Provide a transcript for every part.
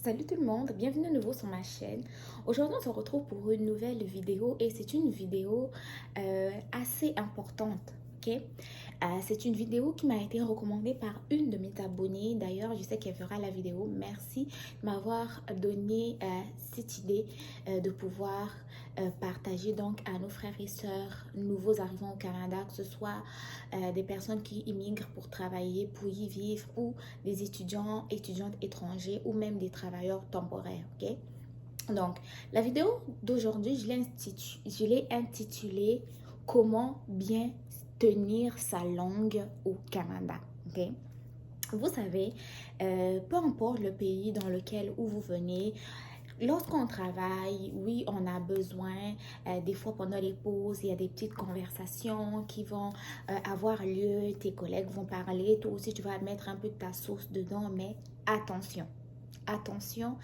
Salut tout le monde, bienvenue à nouveau sur ma chaîne. Aujourd'hui on se retrouve pour une nouvelle vidéo et c'est une vidéo assez importante, ok? C'est une vidéo qui m'a été recommandée par une de mes abonnées. D'ailleurs, je sais qu'elle fera la vidéo. Merci de m'avoir donné cette idée de pouvoir partager donc à nos frères et sœurs nouveaux arrivants au Canada, que ce soit des personnes qui immigrent pour travailler, pour y vivre, ou des étudiants, étudiantes étrangers, ou même des travailleurs temporaires, ok? Donc, la vidéo d'aujourd'hui, je l'ai intitulée Comment bien tenir sa langue au Canada, ok? Vous savez, peu importe le pays dans lequel où vous venez, lorsqu'on travaille, oui, on a besoin, des fois pendant les pauses, il y a des petites conversations qui vont avoir lieu, tes collègues vont parler, toi aussi tu vas mettre un peu de ta sauce dedans, mais attention. Attention,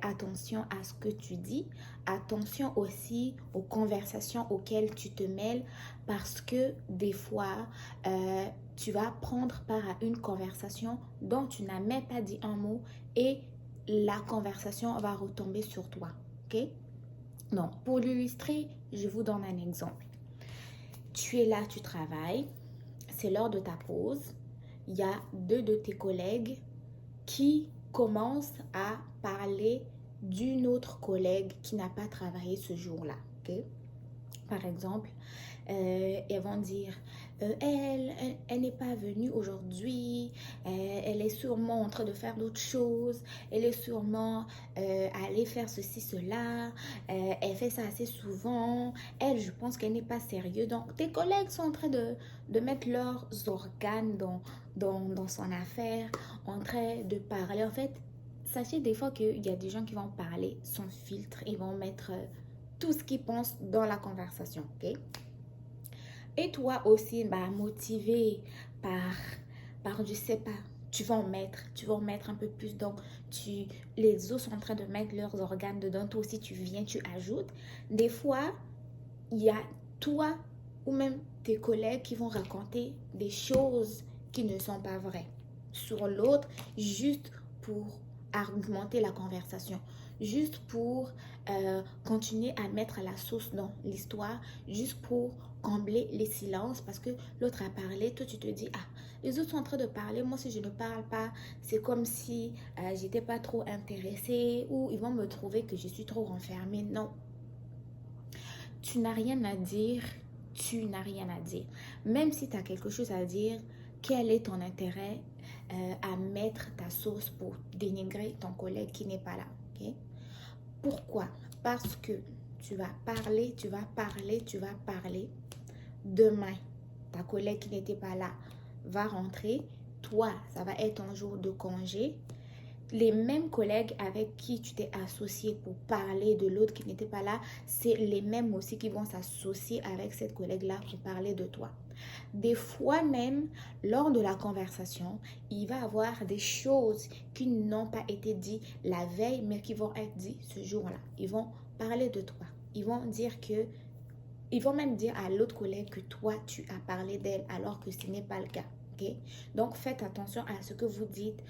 attention à ce que tu dis, attention aussi aux conversations auxquelles tu te mêles parce que des fois, tu vas prendre part à une conversation dont tu n'as même pas dit un mot et la conversation va retomber sur toi, ok? Donc, pour l'illustrer, je vous donne un exemple. Tu es là, tu travailles, c'est l'heure de ta pause, il y a deux de tes collègues qui commence à parler d'une autre collègue qui n'a pas travaillé ce jour-là. Okay? Par exemple, elles vont dire elle n'est pas venue aujourd'hui, elle est sûrement en train de faire d'autres choses, elle est sûrement allée faire ceci, cela, elle fait ça assez souvent, elle, je pense qu'elle n'est pas sérieuse. Donc, tes collègues sont en train de mettre leurs organes dans son affaire, en train de parler. En fait, sachez des fois qu'il y a des gens qui vont parler sans filtre, ils vont mettre tout ce qu'ils pensent dans la conversation, ok? Et toi aussi, motivé par, je sais pas, tu vas en mettre un peu plus. Donc, les autres sont en train de mettre leurs organes dedans. Toi aussi, tu viens, tu ajoutes. Des fois, il y a toi ou même tes collègues qui vont raconter des choses qui ne sont pas vraies sur l'autre, juste pour argumenter la conversation, juste pour continuer à mettre la sauce dans l'histoire, juste pour combler les silences parce que l'autre a parlé, toi tu te dis, ah, les autres sont en train de parler, moi si je ne parle pas, c'est comme si j'étais pas trop intéressée ou ils vont me trouver que je suis trop renfermée. Non, tu n'as rien à dire, tu n'as rien à dire. Même si tu as quelque chose à dire, quel est ton intérêt à mettre ta sauce pour dénigrer ton collègue qui n'est pas là, ok? Pourquoi? Parce que tu vas parler, tu vas parler, tu vas parler. Demain, ta collègue qui n'était pas là va rentrer. Toi, ça va être un jour de congé. Les mêmes collègues avec qui tu t'es associé pour parler de l'autre qui n'était pas là, c'est les mêmes aussi qui vont s'associer avec cette collègue-là pour parler de toi. Des fois même, lors de la conversation, il va y avoir des choses qui n'ont pas été dites la veille, mais qui vont être dites ce jour-là. Ils vont parler de toi. Ils vont dire que, ils vont même dire à l'autre collègue que toi, tu as parlé d'elle alors que ce n'est pas le cas. Okay? Donc, faites attention à ce que vous dites,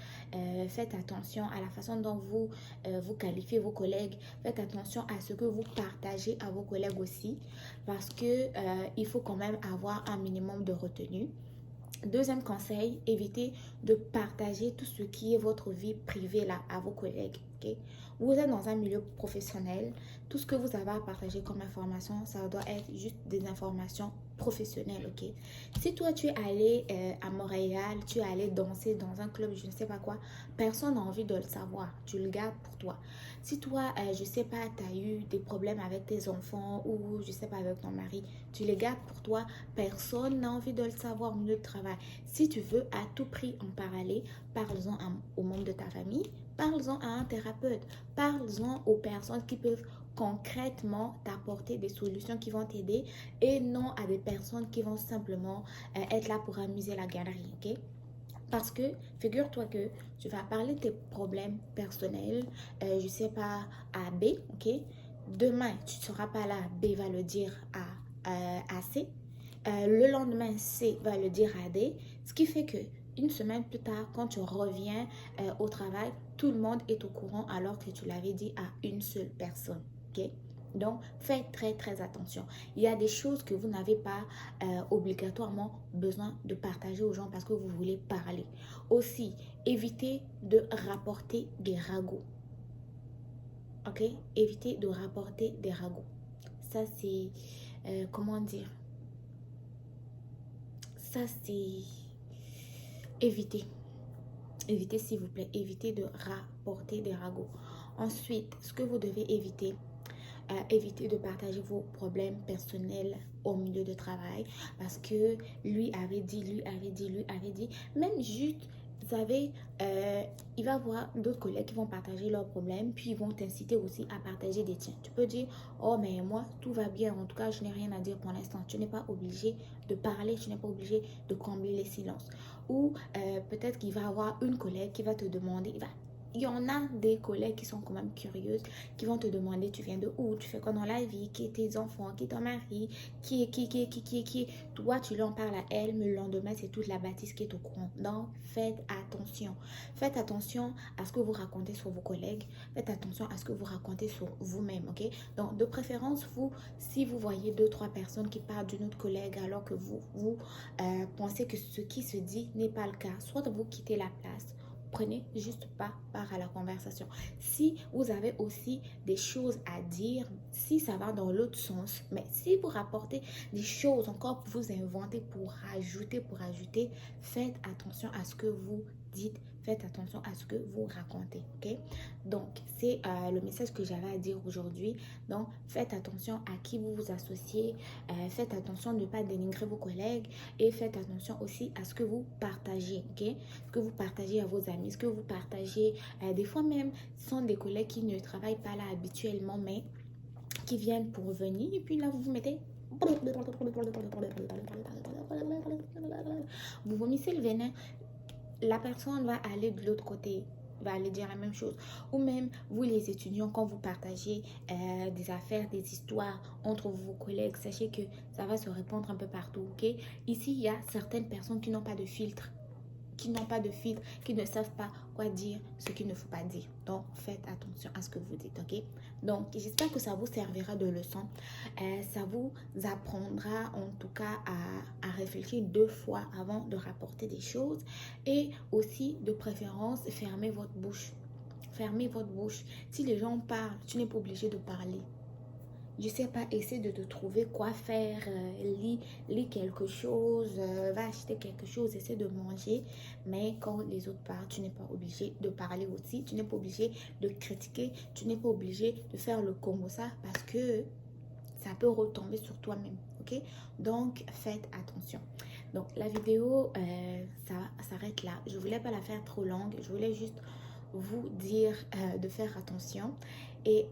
faites attention à la façon dont vous qualifiez vos collègues, faites attention à ce que vous partagez à vos collègues aussi, parce que il faut quand même avoir un minimum de retenue. Deuxième conseil, évitez de partager tout ce qui est votre vie privée là à vos collègues. Okay? Vous êtes dans un milieu professionnel, tout ce que vous avez à partager comme information, ça doit être juste des informations professionnelles. Ok? Si toi tu es allé à Montréal, tu es allé danser dans un club, je ne sais pas quoi, personne n'a envie de le savoir. Tu le gardes pour toi. Si toi, je ne sais pas, tu as eu des problèmes avec tes enfants ou je ne sais pas avec ton mari, tu les gardes pour toi. Personne n'a envie de le savoir au milieu de travail. Si tu veux à tout prix en parler, parle-en aux membres de ta famille, parle-en à un thérapeute, parle-en aux personnes qui peuvent concrètement t'apporter des solutions qui vont t'aider et non à des personnes qui vont simplement être là pour amuser la galerie, ok? Parce que figure-toi que tu vas parler de tes problèmes personnels, je sais pas, à B, ok? Demain, tu ne seras pas là, B va le dire à C. Le lendemain, C va le dire à D. Ce qui fait que une semaine plus tard, quand tu reviens au travail, tout le monde est au courant alors que tu l'avais dit à une seule personne. Ok? Donc, faites très très attention. Il y a des choses que vous n'avez pas obligatoirement besoin de partager aux gens parce que vous voulez parler. Aussi, évitez de rapporter des ragots. Ok? Évitez de rapporter des ragots. Ça, c'est... comment dire? Ça, c'est... Évitez. Évitez, s'il vous plaît. Évitez de rapporter des ragots. Ensuite, ce que vous devez éviter, éviter de partager vos problèmes personnels au milieu de travail parce que lui avait dit, lui avait dit, lui avait dit. Même juste, vous savez, il va y avoir d'autres collègues qui vont partager leurs problèmes, puis ils vont t'inciter aussi à partager des tiens. Tu peux dire, oh mais moi, tout va bien, en tout cas, je n'ai rien à dire pour l'instant. Tu n'es pas obligé de parler, tu n'es pas obligé de combler les silences. Ou peut-être qu'il va y avoir une collègue qui va te demander, il y en a des collègues qui sont quand même curieuses, qui vont te demander tu viens de où, tu fais quoi dans la vie, qui est tes enfants, qui est ton mari, qui est. Toi, tu lui en parles à elle, mais le lendemain, c'est toute la bâtisse qui est au courant. Donc, faites attention. Faites attention à ce que vous racontez sur vos collègues. Faites attention à ce que vous racontez sur vous-même, ok? Donc, de préférence, si vous voyez 2-3 personnes qui parlent d'une autre collègue alors que vous pensez que ce qui se dit n'est pas le cas, soit vous quittez la place, prenez juste pas part à la conversation. Si vous avez aussi des choses à dire, si ça va dans l'autre sens, mais si vous rapportez des choses encore pour vous inventer, pour rajouter, faites attention à ce que vous dites, faites attention à ce que vous racontez, ok? Donc, c'est le message que j'avais à dire aujourd'hui. Donc, faites attention à qui vous vous associez, faites attention de ne pas dénigrer vos collègues et faites attention aussi à ce que vous partagez, ok? Ce que vous partagez à vos amis, ce que vous partagez, des fois même, ce sont des collègues qui ne travaillent pas là habituellement, mais qui viennent pour venir, et puis là, vous vous mettez... Vous vomissez le venin, la personne va aller de l'autre côté, va aller dire la même chose. Ou même, vous les étudiants, quand vous partagez des affaires, des histoires entre vos collègues, sachez que ça va se répandre un peu partout, ok? Ici, il y a certaines personnes qui n'ont pas de filtre, qui ne savent pas quoi dire, ce qu'il ne faut pas dire. Donc, faites attention à ce que vous dites, ok? Donc, j'espère que ça vous servira de leçon. Ça vous apprendra en tout cas à réfléchir 2 fois avant de rapporter des choses. Et aussi, de préférence, fermez votre bouche. Fermez votre bouche. Si les gens parlent, tu n'es pas obligé de parler. Je sais pas, essaie de te trouver quoi faire, lis quelque chose, va acheter quelque chose, essaie de manger. Mais quand les autres parlent, tu n'es pas obligé de parler aussi. Tu n'es pas obligé de critiquer. Tu n'es pas obligé de faire le combo ça parce que ça peut retomber sur toi-même. Ok? Donc, faites attention. Donc, la vidéo, ça s'arrête là. Je voulais pas la faire trop longue. Je voulais juste vous dire de faire attention et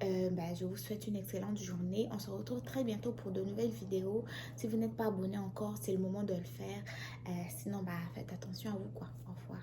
je vous souhaite une excellente journée. On se retrouve très bientôt pour de nouvelles vidéos. Si vous n'êtes pas abonné encore, c'est le moment de le faire. Sinon, faites attention à vous quoi. Au revoir.